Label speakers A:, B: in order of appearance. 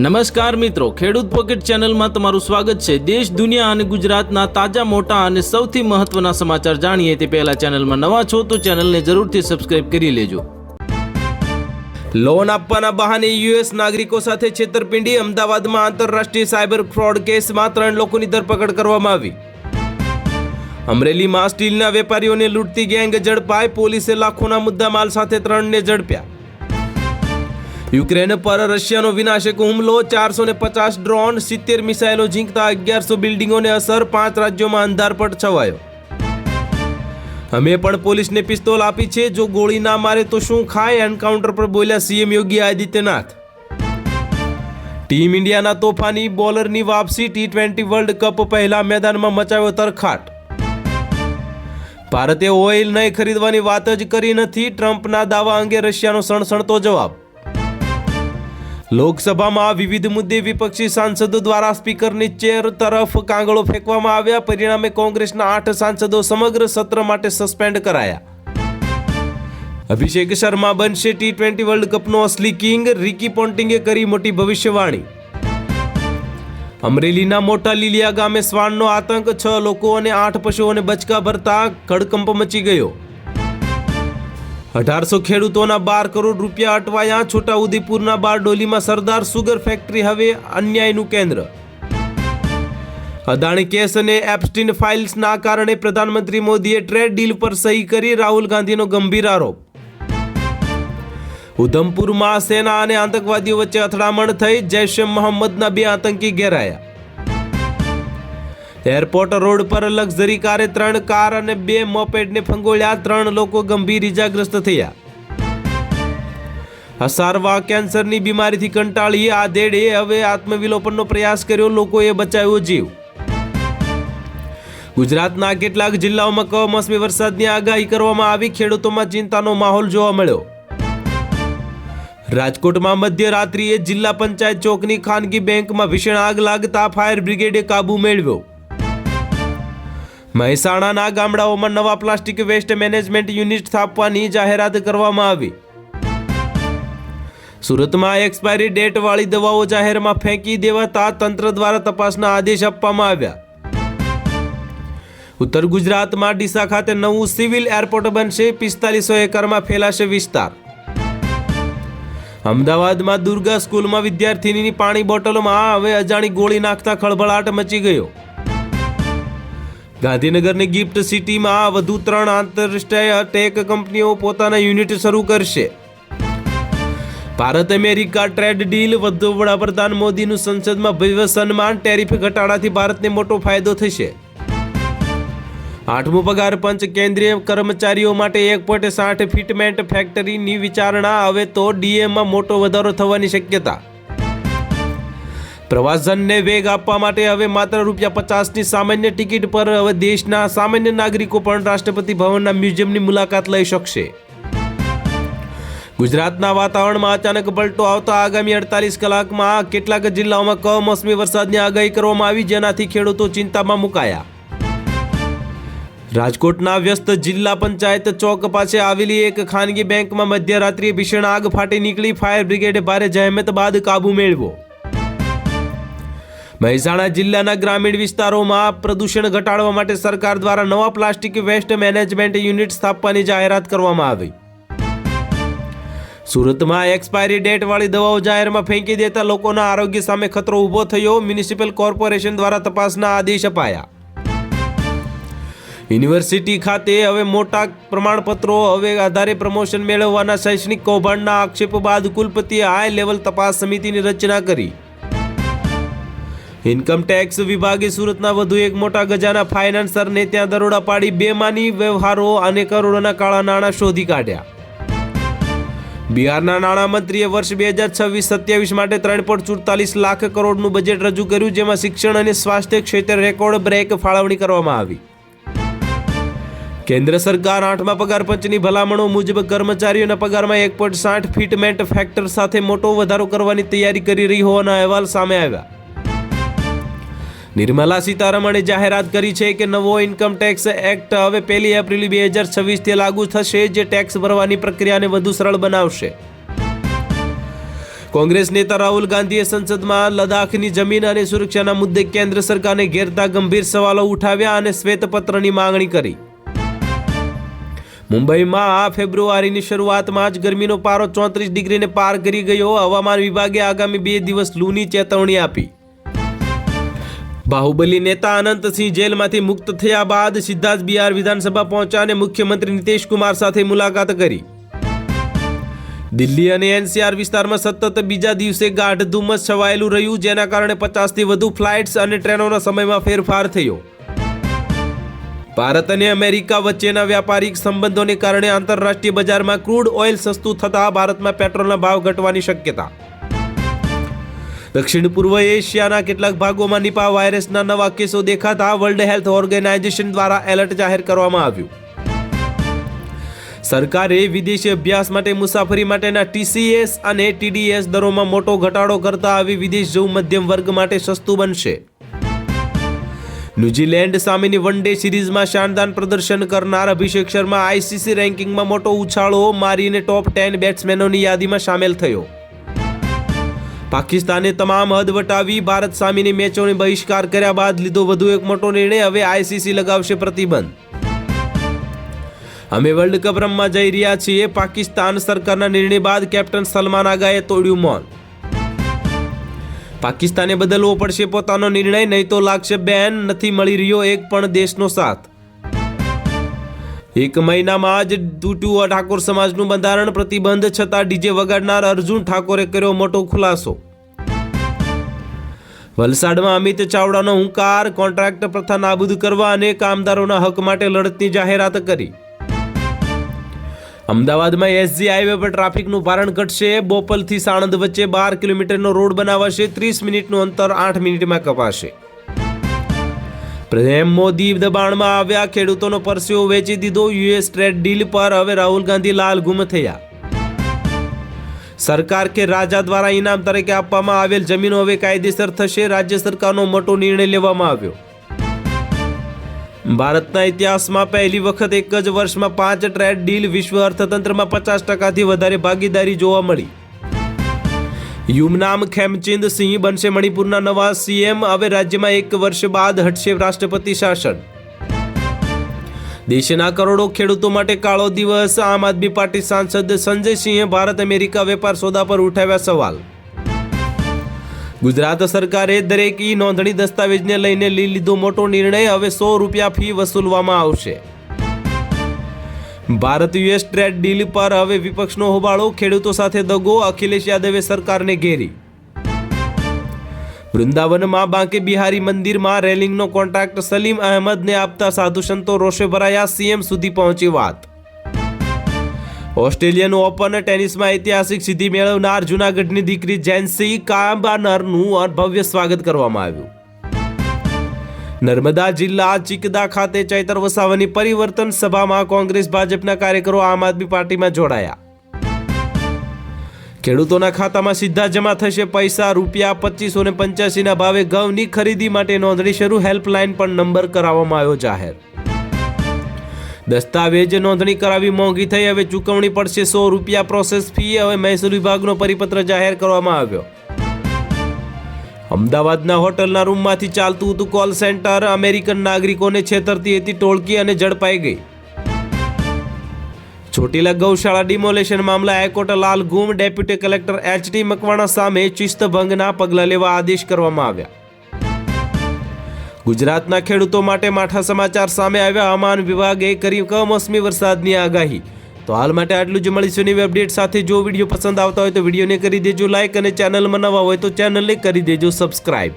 A: નમસ્કાર મિત્રો, ખેડૂત પોકેટ ચેનલમાં તમારું સ્વાગત છે। દેશ, દુનિયા અને ગુજરાતના તાજા, મોટા અને સૌથી મહત્વના સમાચાર જાણીએ તે પહેલા ચેનલમાં નવા છો તો ચેનલને જરૂરથી સબસ્ક્રાઇબ કરી લેજો। લોન આપવાના બહાને યુએસ નાગરિકો સાથે છેતરપિંડી। અમદાવાદમાં આંતરરાષ્ટ્રીય સાયબર ફ્રોડ કેસમાં 3 લોકોની ધરપકડ કરવામાં આવી। અમરેલીમાં સ્ટીલના વેપારીઓને લૂંટતી ગેંગ ઝડપાઈ। પોલીસે લાખોના મુદ્દામાલ સાથે 3ને ઝડપ્યા। યુક્રેન પર રશિયાનો વિનાશક હુમલો, 450 ડ્રોન, 70 મિસાઇલો ઝીંકતા 1100 બિલ્ડિંગોને અસર। 5 રાજ્યોમાં અંધારપટ છવાયો। અમે પણ પોલીસને પિસ્તોલ આપી છે, જો ગોળી ના મારે તો શું ખાય? એન્કાઉન્ટર પર બોલ્યા સીએમ યોગી આદિત્યનાથ। ટીમ ઇન્ડિયાના તોફાની બોલરની વાપસી। T20 વર્લ્ડ કપ પહેલા મેદાનમાં મચાવ્યો તરખાટ। ભારતે ઓઇલ નહીં ખરીદવાની વાત જ કરી નથી, ટ્રમ્પના દાવા અંગે રશિયાનો સણસણતો જવાબ। લોકસભામાં વિવિધ મુદ્દે વિપક્ષી સાંસદો દ્વારા સ્પીકરની ચેર તરફ કાંગળો ફેંકવામાં આવ્યા। પરિણામે કોંગ્રેસના 8 સાંસદો સમગ્ર સત્ર માટે સસ્પેન્ડ કરાયા। અભિષેક શર્મા બનશે T20 વર્લ્ડ કપનો અસલી કિંગ, રિકી પોન્ટિંગે કરી મોટી ભવિષ્યવાણી। અમરેલીના મોટા લીલિયા ગામે શ્વાનનો આતંક, 6 લોકો અને 8 પશુઓને બચકા ભરતા ખડકંપ મચી ગયો। 1800 ખેડૂતોના 12 કરોડ રૂપિયા અટવાયા। છોટાઉદેપુરના બારડોલીમાં સરદાર સુગર ફેક્ટરી હવે અન્યાયનું કેન્દ્ર। અદાણી કેસ અને એપ્સ્ટીન ફાઇલ્સના કારણે પ્રધાનમંત્રી મોદીએ ટ્રેડ ડીલ પર સહી કરી, રાહુલ ગાંધીનો ગંભીર આરોપ। ઉધમપુરમાં સેના અને આતંકવાદીઓ વચ્ચે અથડામણ થઈ, જૈશ એ મોહમ્મદના 2 આતંકી ઘેરાયા। એરપોર્ટ રોડ પર લક્ઝરી કારે 3 કાર અને 2 મોપેડને ફંગોળ્યા। 3 લોકો ગંભીર ઇજાગ્રસ્ત થયા। અસારવા કેન્સરની બીમારીથી કંટાળી આધેડે હવે આત્મવિલોપનનો પ્રયાસ કર્યો, લોકોએ બચાવ્યો જીવ। ગુજરાતના કેટલાક જિલ્લાઓમાં કમોસમી વરસાદની આગાહી કરવામાં આવી, ખેડૂતોમાં ચિંતાનો માહોલ જોવા મળ્યો। રાજકોટમાં મધ્યરાત્રિએ જિલ્લા પંચાયત ચોકની ખાનગી બેંકમાં ભીષણ આગ લાગતા ફાયર બ્રિગેડે કાબુ મેળવ્યો। મહેસાણાના ગામડાઓમાં નવા પ્લાસ્ટિક વેસ્ટ મેનેજમેન્ટ યુનિટ સ્થાપવાની જાહેરાત કરવામાં આવી। સુરતમાં એક્સપાયરી ડેટ વાળી દવાઓ જાહેરમાં ફેંકી દેવાતા તંત્ર દ્વારા તપાસના આદેશ આપવામાં આવ્યા। ઉત્તર ગુજરાતમાં ડીસા ખાતે નવું સિવિલ એરપોર્ટ બનશે, 4500 એકરમાં ફેલાશે વિસ્તાર। અમદાવાદમાં દુર્ગા સ્કૂલમાં વિદ્યાર્થીનીની પાણી બોટલમાં હવે અજાણી ગોળી નાખતા ખળભળાટ મચી ગયો। ગાંધીનગરની ગિફ્ટ સિટીમાં વધુ 3 આંતરરાષ્ટ્રીય ટેક કંપનીઓ પોતાના યુનિટ શરૂ કરશે। ભારત અમેરિકા ટ્રેડ ડીલ, વધુ વડાપ્રધાન મોદીનું સંસદમાં ભવ્ય સન્માન। ટેરિફ ઘટાડાથી ભારતને મોટો ફાયદો થશે। 8મો પગાર પંચ, કેન્દ્રીય કર્મચારીઓ માટે 1.60 ફિટમેન્ટ ફેક્ટરીની વિચારણા, હવે તો ડીએમાં મોટો વધારો થવાની શક્યતા। પ્રવાસનને વેગ આપવા માટે હવે માત્ર ₹50ની સામાન્ય ટિકિટ પર હવે દેશના સામાન્ય નાગરિકો પણ રાષ્ટ્રપતિ ભવનના મ્યુઝિયમની મુલાકાત લઈ શકશે। ગુજરાતના વાતાવરણમાં અચાનક પલટો આવતા આગામી 48 કલાકમાં કેટલાક જિલ્લાઓમાં કમોસમી વરસાદની આગાહી કરવામાં આવી, જેનાથી ખેડૂતો ચિંતામાં મુકાયા। રાજકોટના વ્યસ્ત જિલ્લા પંચાયત ચોક પાસે આવેલી એક ખાનગી બેંકમાં મધ્યરાત્રિએ ભીષણ આગ ફાટી નીકળી, ફાયર બ્રિગેડે ભારે જહેમત બાદ કાબુ મેળવ્યો। મહેસાણા જિલ્લાના ગ્રામીણ વિસ્તારોમાં પ્રદૂષણ ઘટાડવા માટે સરકાર દ્વારા નવા પ્લાસ્ટિક વેસ્ટ મેનેજમેન્ટ યુનિટ સ્થાપવાની જાહેરાત કરવામાં આવી। સુરતમાં એક્સપાયરી ડેટ વાળી દવાઓ જાહેરમાં ફેંકી દેતા લોકોના આરોગ્ય સામે ખતરો ઊભો થયો, મ્યુનિસિપલ કોર્પોરેશન દ્વારા તપાસના આદેશ અપાયા। યુનિવર્સિટી ખાતે હવે મોટા પ્રમાણપત્રો હવે આધારે પ્રમોશન મેળવવાના શૈક્ષણિક કૌભાંડના આક્ષેપો બાદ કુલપતિએ હાઈ લેવલ તપાસ સમિતિની રચના કરી। ઇન્કમ ટેક્સ વિભાગે સુરતના વધુ એક મોટા ગજાના ફાઇનાન્સરને ત્યાં દરોડા પાડી બેમાની વ્યવહારો અને કરોડોના કાળા નાણાં શોધી કાઢ્યા। બિહારના નાણામંત્રીએ વર્ષ 2026-27 માટે 3.44 લાખ કરોડનું બજેટ રજૂ કર્યું, જેમાં શિક્ષણ અને સ્વાસ્થ્ય ક્ષેત્રે રેકોર્ડ બ્રેક ફાળવણી કરવામાં આવી। કેન્દ્ર સરકાર 8મા પગાર પંચની ભલામણો મુજબ કર્મચારીઓના પગારમાં 1.60 ફિટમેન્ટ ફેક્ટર સાથે મોટો વધારો કરવાની તૈયારી કરી રહી હોવાના અહેવાલ સામે આવ્યા। નિર્મલા સીતારમણે જાહેરાત કરી છે કે નવો ઇન્કમ ટેક્સ એક્ટ હવે 1 એપ્રિલ 2026થી લાગુ થશે, જે ટેક્સ ભરવાની પ્રક્રિયાને વધુ સરળ બનાવશે। કોંગ્રેસ નેતા રાહુલ ગાંધીએ સંસદમાં લદ્દાખની જમીન અને સુરક્ષાના મુદ્દે કેન્દ્ર સરકારને ઘેરતા ગંભીર સવાલો ઉઠાવ્યા અને શ્વેતપત્રની માંગણી કરી. મુંબઈમાં આ ફેબ્રુઆરીની શરૂઆતમાં જ ગરમીનો પારો 34 ડિગ્રીને પાર કરી ગયો. હવામાન વિભાગે આગામી 2 દિવસ લૂની ચેતવણી આપી. બાહુબલી નેતા અનંતસિંહ જેલમાંથી મુક્ત થયા બાદ સીધા જ બિહાર વિધાનસભા પહોંચ્યા અને મુખ્યમંત્રી નીતિશ કુમાર સાથે મુલાકાત કરી. દિલ્હી અને એનસીઆર વિસ્તારમાં સતત બીજા દિવસે ગાઢ ધુમ્મસ છવાયેલું રહ્યું, જેના કારણે 50થી વધુ ફ્લાઇટ્સ અને ટ્રેનોના સમયમાં ફેરફાર થયો. ભારત અને અમેરિકા વચ્ચેના વ્યાપારિક સંબંધોને કારણે આંતરરાષ્ટ્રીય બજારમાં ક્રૂડ ઓઇલ સસ્તું થતાં ભારતમાં પેટ્રોલના ભાવ ઘટવાની શક્યતા. દક્ષિણ પૂર્વ એશિયાના કેટલાક ભાગોમાં નિપાહ વાયરસના નવા કેસો દેખાતા વર્લ્ડ હેલ્થ ઓર્ગેનાઇઝેશન દ્વારા એલર્ટ જાહેર કરવામાં આવ્યું. સરકારે વિદેશી અભ્યાસ માટે મુસાફરી માટેના TCS અને TDS દરોમાં મોટો ઘટાડો કરતા આવી વિદેશ જવું મધ્યમ વર્ગ માટે સસ્તું બનશે. ન્યૂઝીલેન્ડ સામેની વન ડે સિરીઝમાં શાનદાર પ્રદર્શન કરનાર અભિષેક શર્મા ICC રેન્કિંગમાં મોટો ઉછાળો મારીને ટોપ 10 બેટ્સમેનોની યાદીમાં સામેલ થયો. પાકિસ્તાને તમામ હદ વટાવી ભારત સામેની મેચોને બહિષ્કાર કર્યા બાદ લીધો વધુ એક મોટો નિર્ણય. હવે ICC લગાવશે પ્રતિબંધ. અમે વર્લ્ડ કપ રમવા જઈ રહ્યા છીએ. પાકિસ્તાન સરકારના નિર્ણય બાદ કેપ્ટન સલમાન આગાએ તોડ્યું મૌન. પાકિસ્તાને બદલવો પડશે પોતાનો નિર્ણય, નહીં તો લાગશે બેન. નથી મળી રહ્યો એક પણ દેશનો સાથ. એક મહિનામાં જ તૂટ્યું ઠાકોર સમાજનું બંધારણ. પ્રતિબંધ છતાં ડીજે વગાડનાર અર્જુન ઠાકોરે કર્યો મોટો ખુલાસો. વલસાડમાં અમિત ચાવડાનો હુંકાર. કોન્ટ્રાક્ટ પ્રથા નાબૂદ કરવા અને કામદારોના હક માટે લડતની જાહેરાત કરી. અમદાવાદમાં SG હાઈવે પર ટ્રાફિકનું ભારણ ઘટશે. બોપલથી સાણંદ વચ્ચે 12 કિલોમીટરનો રોડ બનાવાશે. 30 મિનિટનું અંતર 8 મિનિટમાં કપાશે. પ્રધાન મોદી દબાણમાં આવ્યા. ખેડૂતોનો પરસેવો વેચી દીધો. US ટ્રેડ ડીલ પર હવે રાહુલ ગાંધી લાલ ગુમ થયા. સરકાર કે રાજા દ્વારા ઇનામ તરીકે આપવામાં આવેલ જમીનો હવે કાયદેસર થશે. રાજ્ય સરકારનો મોટો નિર્ણય લેવામાં આવ્યો. ભારતના ઇતિહાસમાં પહેલી વખત એક જ વર્ષમાં 5 ટ્રેડ ડીલ. વિશ્વ અર્થતંત્રમાં 50%થી વધારે ભાગીદારી જોવા મળી. યુમનામ ખેમચંદ સિંહ બનશે મણિપુરના નવા CM. હવે રાજ્યમાં એક વર્ષ બાદ હટશે રાષ્ટ્રપતિ શાસન. દેશના કરોડો ખેડૂતો માટે કાળો દિવસ. આમ આદમી પાર્ટી સાંસદ સંજય સિંહે ભારત અમેરિકા વેપાર સોદા પર ઉઠાવ્યા સવાલ. ગુજરાત સરકારે દરેક નોંધણી દસ્તાવેજને લઈને લીધો મોટો નિર્ણય. હવે 100 રૂપિયા ફી વસૂલવામાં આવશે. ભારત US ટ્રેડ ડીલ પર હવે વિપક્ષનો હોબાળો. ખેડૂતો સાથે દગો. અખિલેશ યાદવે સરકારને ઘેરી. વૃંદાવનમાં બાંકે બિહારી મંદિરમાં રેલિંગનો કોન્ટ્રાક્ટ સલીમ અહેમદને આપતા સાધુ સંતો રોષે ભરાયા. CM સુધી પહોંચી વાત. ઓસ્ટ્રેલિયન ઓપન ટેનિસમાં ઐતિહાસિક સિદ્ધિ મેળવનાર જૂનાગઢની દીકરી જેન્સી કાબાનરનું ભવ્ય સ્વાગત કરવામાં આવ્યું. નર્મદા જિલ્લા ચિકદા ખાતે ચૈતર વસાવાની પરિવર્તન સભામાં કોંગ્રેસ ભાજપના કાર્યકરો આમ આદમી પાર્ટીમાં જોડાયા. ખેડૂતોના ખાતામાં સીધા જમા થશે પૈસા. રૂપિયા 2585ના ભાવે ઘઉંની ખરીદી માટે નોંધણી શરૂ. હેલ્પલાઇન પણ નંબર કરાવવામાં આવ્યો જાહેર. દસ્તાવેજ નોંધણી કરાવી મોંઘી થઈ. હવે ચૂકવણી પડશે 100 રૂપિયા પ્રોસેસ ફી. હવે મહેસૂલ વિભાગનો પરિપત્ર જાહેર કરવામાં આવ્યો. અમદાવાદના હોટલના રૂમમાંથી ચાલતું હતું કોલ સેન્ટર. અમેરિકન નાગરિકોને છેતરતી હતી ટોળકી અને ઝડપાઈ ગઈ. ચોટીલા ગૌશાળા ડિમોલેશન મામલા હાઈકોર્ટ લાલ ગુમ. ડેપ્યુટી કલેક્ટર HT મકવાણા સામે શિસ્ત ભંગના પગલાં લેવા આદેશ કરવામાં આવ્યા. ગુજરાતના ખેડૂતો માટે માઠા સમાચાર સામે આવ્યા. હવામાન વિભાગે કરી કમોસમી વરસાદની આગાહી. તો હાલ માટે આટલું જ. મળીશું નવી અપડેટ સાથે. જો વિડીયો પસંદ આવતા હોય તો વિડીયોને કરી દેજો લાઈક અને ચેનલમાં નવા હોય તો ચેનલને કરી દેજો સબસ્ક્રાઈબ.